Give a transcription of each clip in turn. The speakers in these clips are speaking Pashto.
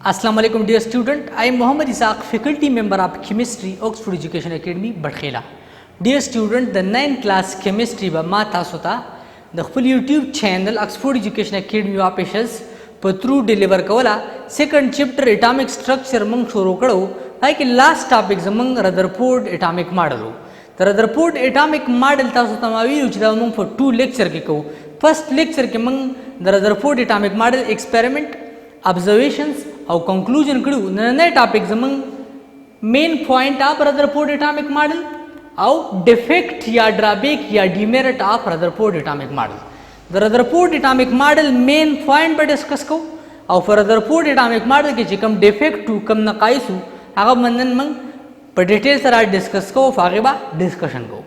अस्सलाम वालेकुम dear student, I am Mohammad Isaq, faculty member of chemistry Oxford education academy Batkhela. Dear student, द 9th class chemistry बा मा तासो ता द खपल YouTube channel Oxford education academy officials पर थ्रू डिलीवर कवला सेकंड चैप्टर एटॉमिक स्ट्रक्चर मंग शुरू करो है कि लास्ट टॉपिक जमंग रदरफोर्ड एटॉमिक मॉडल तो रदरफोर्ड एटॉमिक मॉडल तासो तमावी उचदा मंग फॉर 2 लेक्चर के को फर्स्ट लेक्चर के मंग the Rutherford atomic model experiment observations और कंक्लूजन करू नए टॉपिक जमंग main point of Rutherford atomic model और डिफेक्ट या ड्रॉबैक या demerit of Rutherford atomic model. द Rutherford atomic model main point पर डिस्कस को और फॉर रदरफोर्ड एटॉमिक मॉडल के जिकम डिफेक्ट टू कम नकाइसु आगा मंदन मंग पर डिटेल सरा डिस्कस को फागेबा डिस्कशन को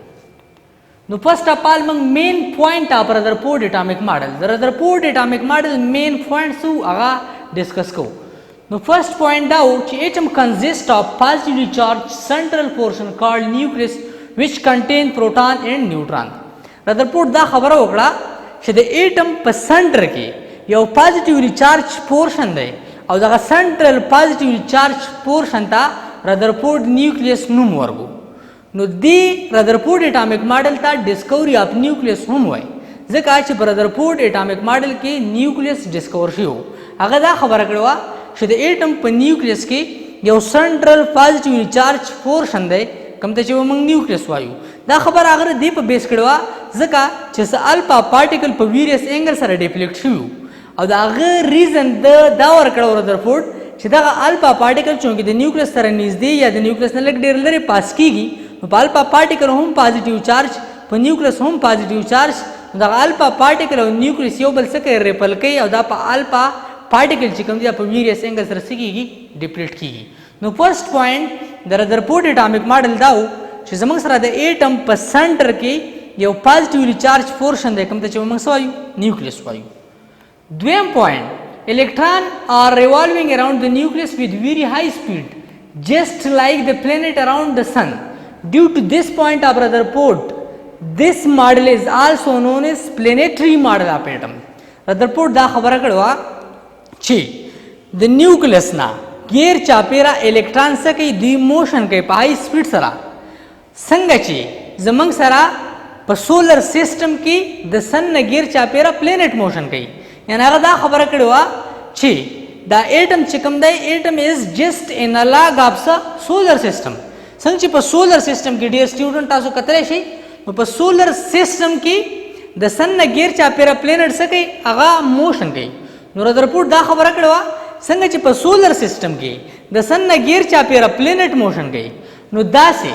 नो फर्स्ट ऑफ ऑल मंग main point of Rutherford atomic model. द Rutherford atomic model main point सु आगा डिस्कस को नो first point out atom consist of positively charge central portion called nucleus which contain proton and neutron। Rutherford दा खबर होकड़ा कि द एटम पर सेंटर के यो पॉजिटिवली चार्ज पोर्शन दे और दा सेंट्रल पॉजिटिवली चार्ज पोर्शन ता Rutherford nucleus num Virgo know the Rutherford atomic model ता डिस्कवरी ऑफ न्यूक्लियस हम हुए जका च रदरफोर्ड एटॉमिक मॉडल के न्यूक्लियस डिस्कवर हो अगर दा खबर कड़वा कि द एटम पर न्यूक्लियस के यो सेंट्रल पॉजिटिवली चार्ज पोर्शन दे कम ते मंग न्यूक्लियस वायु दा खबर अगर दीप बेस कड़वा जका जैसे अल्फा पार्टिकल पर वेरियस एंगल सर डिफ्लेक्ट हो और अगर रीजन द दावर कड़वा रदरफोर्ड छिदा अल्फा पार्टिकल चूंकि द न्यूक्लियस सर नीज दे या द न्यूक्लियस न लग डेर लरे पास कीगी तो alpha particle home positive charge पर न्यूक्लियस होम पॉजिटिव चार्ज दा अल्फा पार्टिकल और न्यूक्लियस यो बल सके रिपल के और दा अल्फा पार्टिकल चिकम दिया पर वेरियस एंगल सर सिकीगी डिफ्लेक्ट कीगी नो first point the Rutherford atomic model दाउ छि जमंग सरा द एटम पर सेंटर के यो पॉजिटिवली चार्ज पोर्शन दे कम ते चमंग सवायु न्यूक्लियस वायु। द्वेम point electron are revolving around the nucleus with very high speed just like the planet around the sun due to this point of Rutherford this model is also known as planetary model of atom. Rutherford दा खबर कड़वा छि the nucleus ना गेर चापेरा इलेक्ट्रॉन से कई दी मोशन के हाई स्पीड सरा संगची जमंग सरा पर सोलर सिस्टम की द सन न गेर चापेरा प्लेनेट मोशन कई यानी अगर दा खबर कड़वा छी द एटम चिकम the atom is just in a log of the solar system संगची पर सोलर सिस्टम की डियर स्टूडेंट आसो कतरे छी पर सोलर सिस्टम की द सन न गेर चापेरा प्लेनेट से कई अगा मोशन कई नो रदरफोर्ड दा खबर कड़वा संगची पर सोलर सिस्टम के द सन न गेर चापेरा प्लेनेट मोशन गई नो दा से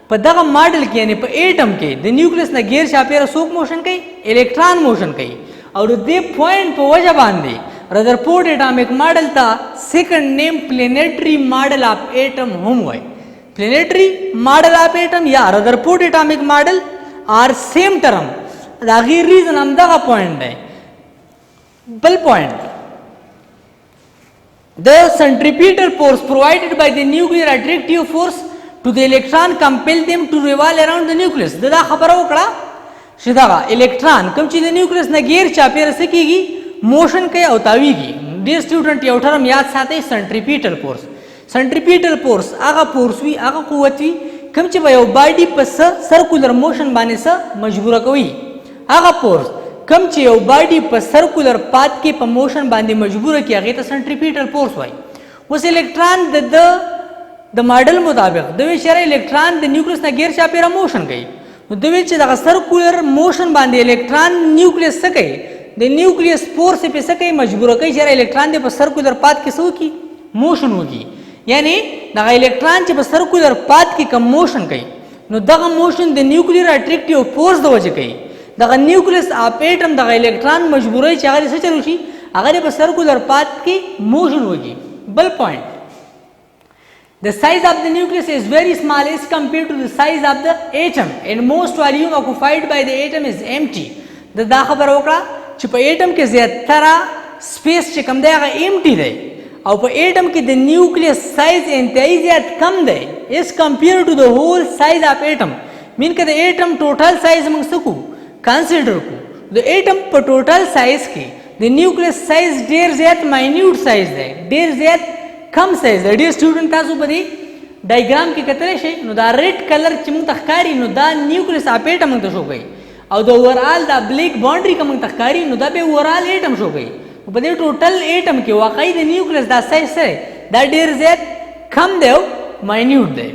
पर दगा मॉडल के यानी पर एटम के द न्यूक्लियस न गेर चापेरा सोक मोशन गई इलेक्ट्रॉन मोशन गई और दे पॉइंट पर वजह बांधे रदरफोर्ड एटॉमिक मॉडल ता second name planetary model of atom होम हुए। प्लेनेटरी मॉडल ऑफ एटम या Rutherford atomic model are same term दागी रीजन हम दगा पॉइंट है बल point the centripetal force provided by the nuclear attractive force to the electron compel them to revolve around the nucleus। दादा खबर हो कड़ा सीधा इलेक्ट्रॉन कम चीज न्यूक्लियस न गेर चापेर से कीगी मोशन के अवतावीगी। डियर स्टूडेंट ये उठारम याद साथे सेंट्रीपिटल फोर्स सेंट्रीपिटल फोर्स आगा फोर्स भी आगा कुव्वत भी कम ची बायो बॉडी पर सर्कुलर मोशन बाने से मजबूर कवी आगा फोर्स कम चे बॉडी पर सर्कुलर पाथ के पर मोशन बांधे मजबूर किया गया तो सेंट्रीपिटल फोर्स हुई उस इलेक्ट्रॉन द मॉडल मुताबिक दवे शेरा इलेक्ट्रॉन द न्यूक्लियस ना गेर चापेरा मोशन गई दवे चे दा सर्कुलर मोशन बांधे इलेक्ट्रॉन न्यूक्लियस सके द न्यूक्लियस फोर्स पे सके मजबूर कई शेरा इलेक्ट्रॉन दे पर सर्कुलर पाथ के सो की मोशन होगी यानी दा इलेक्ट्रॉन चे पर सर्कुलर पाथ की कम मोशन कई नो दा motion the nuclear attractive force the वजह कई the nucleus of atom the electron मजबूर है चाहे से चलूची अगर ये सर्कुलर पाथ की मोशन होगी। बल point the size of the nucleus is very small as compare to the size of the atom and most volume occupied by the atom is empty. द दा खबर होगा छिप एटम के ज्यादा स्पेस चे कम देगा एम्प्टी दे और पर एटम की द न्यूक्लियस साइज इंतई ज्यादा कम दे is compare to the whole size of atom mean के द एटम टोटल साइज मंग सकू कंसिडर को द एटम पर टोटल साइज की द न्यूक्लियस साइज डेर ज्यादा माइन्यूट साइज है डेर ज्यादा کم سایز دی. ډیر سټوډنټ تاسو په دې ډایګرام کې کتلی شئ نو دا ریډ کلر چې موږ ته ښکاري نو دا نیوکلیس اف ایټم موږ ته شو کوي او د اوورال دا بلیک باونډري که موږ ته ښکاري نو دا به اوورال ایټم شو کوي. په دې ټوټل ایټم کې واقعي د نیوکلیس دا سایز سره دا ډیر زیات کم دی او ماینیوټ دی.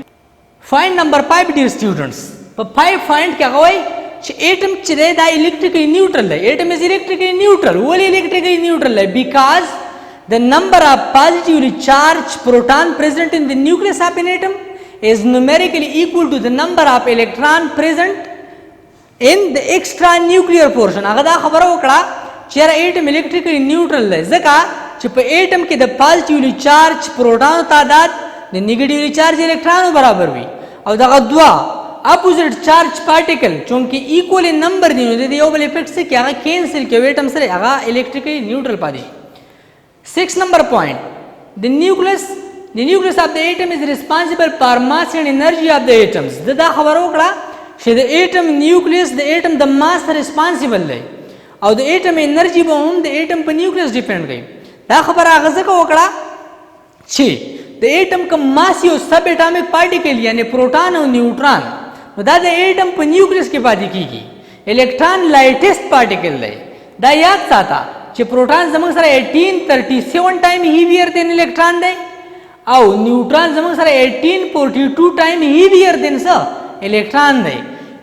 فایند نمبر 5 ډیر سټوډنټس په 5 فایند کې هغه وایي چې ایټم چې دی دا الکتریکلی نیوټرل دی. ایټم از الکتریکلی نیوټرل. ولې الکتریکلی نیوټرل دی؟ بیکاز the number of positively charged proton present in the nucleus of an atom is numerically equal to the number of electron present in the extra nuclear portion. هغه دا خبره وکړه چې ایټم الکتریکلی نیوټرل دی ځکه چې په ایټم کې د پازیټیولی چارج پروټون تعداد د نیگیټیولی چارج الکترونو برابر وي او دغه دوه اپوزیټ چارج پارټیکل چونکې ایکوال نمبر دي نو د یو بل افیکټ سره کې هغه کینسل کوي ایټم سره هغه الکتریکلی نیوټرل پاتې. 6 number point, the nucleus of the atom is responsible for mass and energy of the atoms. دا خبره وکړه چې د atom nucleus د atom د mass responsible دی او د atom energy به هم د atom په nucleus depend کوي. دا خبره هغه ځکه وکړه چې د atom کوم mass یو سب اټامیک پارټیکل یعنی پروټون او نیوټرون نو دا د atom په nucleus کې پاتې کیږي. الکترون لایټیسټ پارټیکل دی. دا یاد ساته چې پروټون زموږ سره 1837 ټایم هیویر دین الکترون دی او نیوټرون زموږ سره 1842 ټایم هیویر دین څه الکترون دی.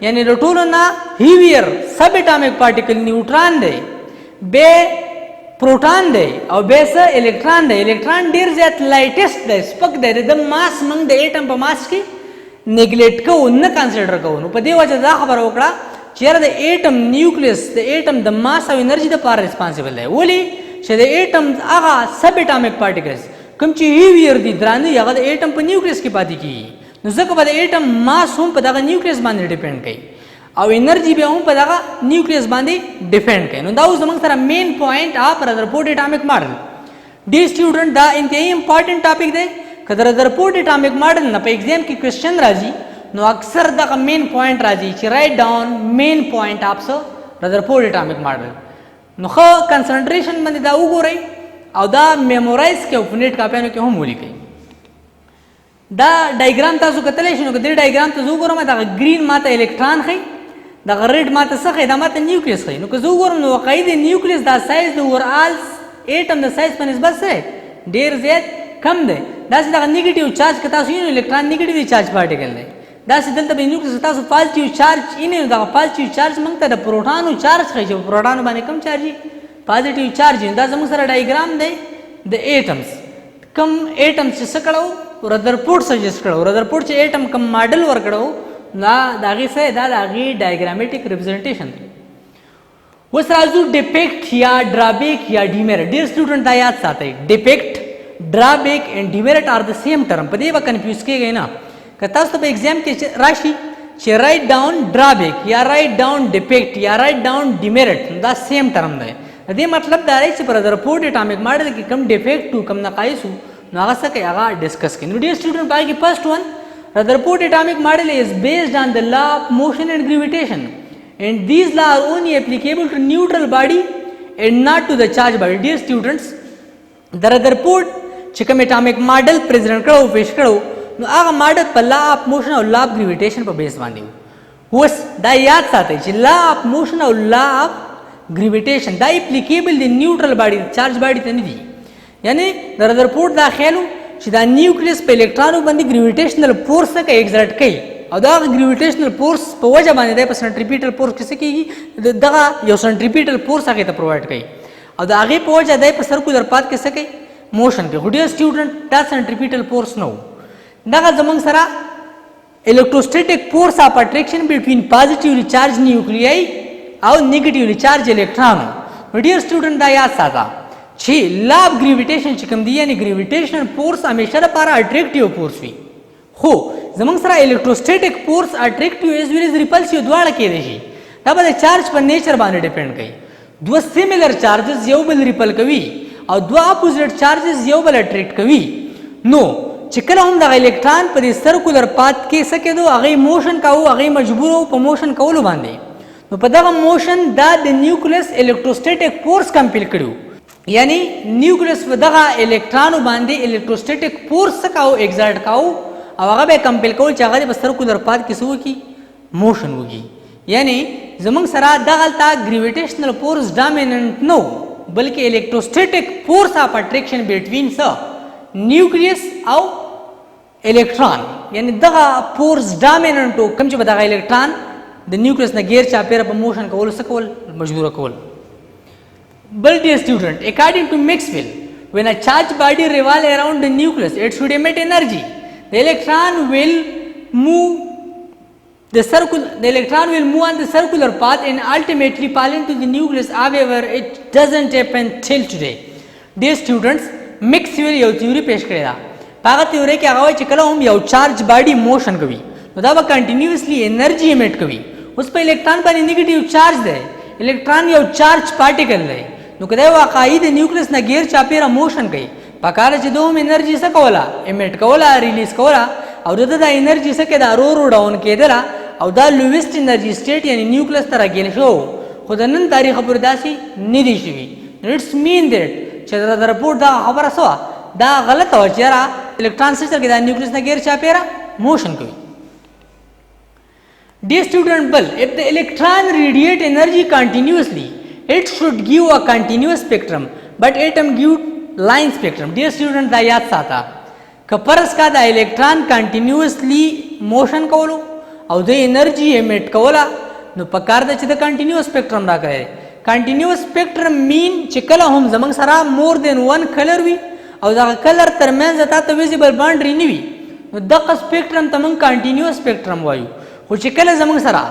یعنی د ټولو نه هیویر سب اټامیک پارټیکل نیوټرون دی به پروټون دی او به څه الکترون دی. الکترون ډیر زیات لایټیسټ دی سپک دی د ماس موږ د ایټم په ماس کې نیګلیکټ کوو نه کنسیډر کوو. نو په دې وجه دا خبره وکړه چیرې د ایټم نیوکلیس د ایټم د ماس او انرژي لپاره ریسپانسیبل دی. ولې چې د ایټم هغه سب اټامیک پارټیکلز کوم چې هیویر دي درانه هغه د ایټم په نیوکلیس کې پاتې کیږي نو ځکه به د ایټم ماس هم په دغه نیوکلیس باندې ډیپند کوي او انرژي به هم په دغه نیوکلیس باندې ډیپند کوي. نو دا اوس زموږ سره مین پوینټ اف رذرفورد اټامیک ماډل. ډی سټوډنټ دا انتهایی امپورټنت ټاپک دی. که د رذرفورد اټامیک ماډل نه په ایگزام کې کوېسچن راځي نو اکثر دغه مین پوینټ راځي چې رائټ ډاون مین پوینټ اف رذرفورد اټامیک ماډل. نو ښه کنسنټریشن باندې دا وګورئ او دا میمورایز کړئ او په نیټ کاپیانو کې هم ولیکئ. دا ډایګرام تاسو کتلی شئ نو که دې ډایګرام ته زه وګورم دغه ګرین ماته الکترون ښیي دغه ریډ ماته څه ښیي دا ماته نیوکلیس ښیي. نو که زه وګورم نو واقعي د نیوکلیس دا سایز د اوورال ایټم د سایز په نسبت سره ډېر زیات کم دی. داسې دغه نیګیټیو چارج که تاسو وینئ الکترون نیګیټیو چارج پارټیکل دی. داسې دلته به نیوکلیس تاسو پازیټیو چارج اینې نو دغه پازیټیو چارج موږ ته د پروټانو چارج ښیي چې په پروټانو باندې کم چارج وي پازیټیو چارج وي. دا زموږ سره ډایګرام دی د ایټمز. کم ایټمز چې څه کړو رذرفورد سجیسټ کړو. رذرفورد چې ایټم کم ماډل ورکړو دا د هغې څه دا د هغې ډایګرامیټک ریپرزنټیشن دی. اوس راځو ډیپیکټ یا ډرابیک یا ډیمیرټ. ډېر سټوډنټ دا یاد ساتئ ډیپیکټ ډرابیک اینډ ډیمیرټ آر د سیم ټرم. په دې به کنفیوز کېږئ نه. که تاسو ته په ایگزام کې راشي چې رائټ ډاون ډرابیک یا رائټ ډاون ډیپیکټ یا رائټ ډاون ډیمیرټ دا سیم ټرم دی. د دې مطلب دا دی چې په رذرفورد اټامیک ماډل کې کم ډیفیکټ و کم نقایص و نو هغه څه کوي هغه ډسکس کوي. نو ډېر سټوډنټ پای کې فرسټ ون رذرفورد اټامیک ماډل از بیسډ آن د لا آف موشن اینڈ ګریویټیشن اینڈ دیز لا آر اونلی اپلیکیبل ټو نیوټرل باډي اینڈ ناٹ ټو د چارج باډي. ډېر سټوډنټس د رذرفورد چې کوم اټامیک ماډل پریزنټ کړو پیش کړو نو هغه ماډل په لا آف موشن او لا آف ګریویټیشن په بیس باندې و. اوس دا یاد ساتئ چې لا آف موشن او لا آف ګریویټیشن دا اپلیکیبل دی نیوټرل باډي چارج باډي ته نه دي. یعنی د رذرفورد دا خیال چې دا نیوکلیس په الکترونو باندې ګریویټیشنل فورس څه کوي ایگزرټ کوي او دا ګریویټیشنل فورس په وجه باندې دی په سنټریپیټل فورس کې څه کېږي دغه یو سنټریپیټل فورس هغې ته پرووایډ کوي او د هغې په وجه دی په سرکولر پات کې څه کوي موشن کوي. خو ډېر سټوډنټ دا سنټریپیټل فورس نه و. دغه زموږ سره electrostatic force of attraction between positively charged nuclei او negatively charged electron. ډېر سټوډنټ دا یاد ساته چې لا آف ګریویټیشن چې کوم دی یعنې ګریویټیشنل فورس همیشه لپاره اټریکټیو فورس وي. خو زموږ سره electrostatic force اټریکټیو ایز ویل از ریپلسیو دواړه کېدای شي. دا به د چارج په نیچر باندې ډیپینډ کوي. دوه سیملر چارجز یو بل ریپل کوي او دوه اپوزیټ چارجز یو بل اټریکټ کوي. نو چې کله هم دغه الکترون په دې سرکولر پات کې څه کېدو هغې موشن کاوه هغې مجبور وو په موشن کولو باندې. نو په دغه موشن دا د نیوکلیس الکتروسټیټک فورس کمپیل کړي یعنی نیوکلیس په دغه الکترانو باندې الکتروسټیټک فورس کاو ایگزرټ کاو او هغه به کمپل کول چې هغه په سرکولر پات کې سو کی موشن وږي یعنی زمونږ سره دغلطه گریویټیشنل فورس ډامیننٹ نو بلکې الکتروسټیټک فورس اف اټریکشن بټوین س نیوکلیس او الکترون یعنی دغه فورس ډامیننٹ کوم چې په دغه الکترون د نیوکلیس نه غیر چاپیره په موشن کول سکول مجبور کول. But dear student, according to Maxwell, when a charged body revolves around the nucleus, it should emit energy. The electron will move on the circular path and ultimately fall into the nucleus. However, it doesn't happen till today. Dear students, Maxwell یو theory پیش کړی دا. هغه theory کې هغه وایي چې کله هم یو charged body motion کوي نو دا به continuously energy emit کوي. اوس په electron باندې negative charge دی. electron یو charged particle دی. نو کله واقعي د نیوکلیس نه غیر چاپیره موشن کوي پکاره چې دوم انرژي څه کوله امیټ کوله ریلیز کوله او د انرژي څه کې دا رو ډاون کېدله او دا لویسټ انرژي سټیټ یعنی نیوکلیس ته راګل شو خو د نن تاریخ پورې داسې نه دی شوي اټس مین دیټ چې دا رپورټ دا خبره سوه دا غلطه وه چې یاره الکترون سیسټم کې دا نیوکلیس نه غیر چاپیره موشن کوي. Dear student, well, if the electron radiate energy continuously, it should give a continuous spectrum, but atom give line spectrum. Dear student, دا یاد ساته که پرس کا دا الکترون کنټینیوسلی موشن کولو او د انرژي امیټ کوله نو پکار ده چې د کنټینیوس سپیکټرم راکړی. کنټینیوس سپیکټرم مین چې کله هم زمونږ سره مور دین ون کلر وي او دغه کلر ترمنځ تا ته ویزیبل باونډري نه وي نو دغه سپیکټرم ته موږ کنټینیوس سپیکټرم وایو. خو چې کله زمونږ سره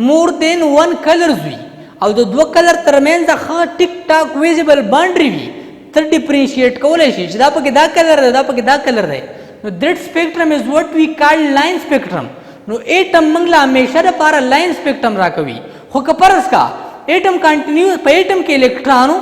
مور دین ون کلرز وي او د دوه کلر ترمنځ ښه ټیک ټاک ویزیبل باونډري وي ته ډیفرینشیټ کولی شي چې دا پکې دا کلر دی دا پکې دا کلر دی نو دیټ سپیکټرم از وټ وی کال لاین سپیکټرم. نو ایټم موږ له همیشه دپاره لاین سپیکټرم راکوي خو که فرض کا ایټم کنټینیوس په ایټم کې الکترانو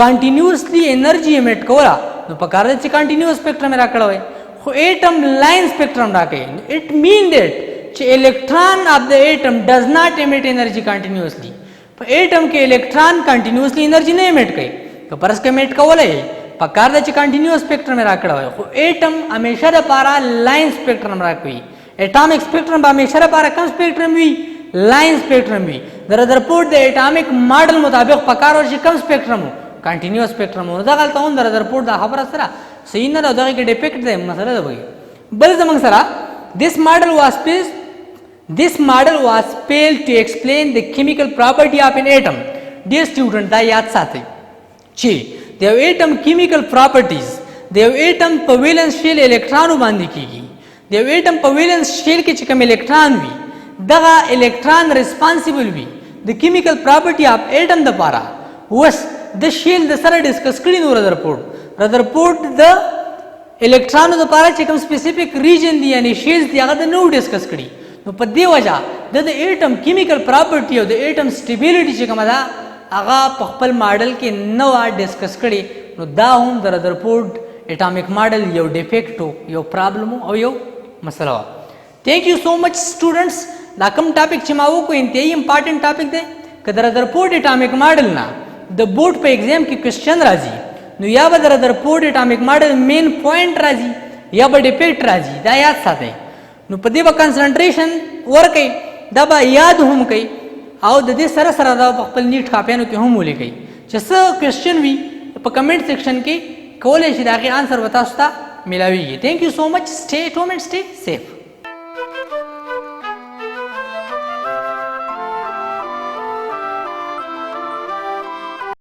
کنټینیوسلی انرژي امیټ کوله نو پکار دی چې کنټینیوس سپیکټرم یې راکړی وی خو ایټم لاین سپیکټرم راکوي. اټ مین دیټ چې الکترون اف د ایټم ډز ناٹ امیټ انرژي کنټینیوسلی په ایټم کې الکترون کنټینیوسلی انرژي نه امیټ کوي که پرس کې امیټ کولی پکار ده چې کنټینیوس سپیکټرم یې راکړی وی خو ایټم همیشه دپاره لاین سپیکټرم راکوي. اټامک سپیکټرم به همیشه دپاره کم سپیکټرم وي لاین سپیکټرم وي. د رذرفورد د اټامک ماډل مطابق پکار ور شي کم سپیکټرم و کنټینیوس سپیکټرم و. دغلته هم د رذرفورد دا خبره سره صحیح نه ده او دغه کې ډیفیکټ دی مسله ده وایي. بل زموږ سره this model was failed to explain the chemical property of an atom. Dear student, دا یاد ساتئ چې د یو ایټم کیمیکل پراپرټیز د یو ایټم په ویلنس شیل الکترانو باندې کیږي. د یو ایټم په ویلنس شیل کې چې کوم الکتران وي دغه الکتران ریسپانسیبل وي د کیمیکل پراپرټي اف ایټم دپاره. اوس د شیل د سره ډسکس کړي نو رذرفورد د الکترانو دپاره چې کوم سپیسیفیک ریجن دی یعنی شیلز دی هغه د نو ډسکس کړي نو په دې وجه د ایټم کیمیکل پراپرټي او د ایټم سټیبیلیټي چې کومه ده هغه په خپل ماډل کې نه وه ډسکس کړي نو دا هم د رذرفورد اټامیک ماډل یو ډیفیکټ یو پرابلم او یو مسله وه. تھینک یو سو مچ سټوډنټس. دا کوم ټاپک چې ما وکړو انتهایي امپارټنټ ټاپک دی که د رذرفورد اټامیک ماډل نه د بورډ په ایگزام کې کوېسچن راځي نو یا به د رذرفورد اټامیک ماډل مین پوینټ راځي یا به ډیفیکټ راځي. دا یاد ساتئ نو په دې به کنسنټریشن ورکئ دا به یاد هم کوئ او د دې سره سره دا په خپل نیټ کاپیانو کې هم ولیکئ چې څه کوېسچن وي په کمنټ سیکشن کې کولی شي د هغې آنسر به تاسو ته میلاویږي. تھینک یو سو مچ. سټے ایٹ ہوم اینڈ سټے سیف.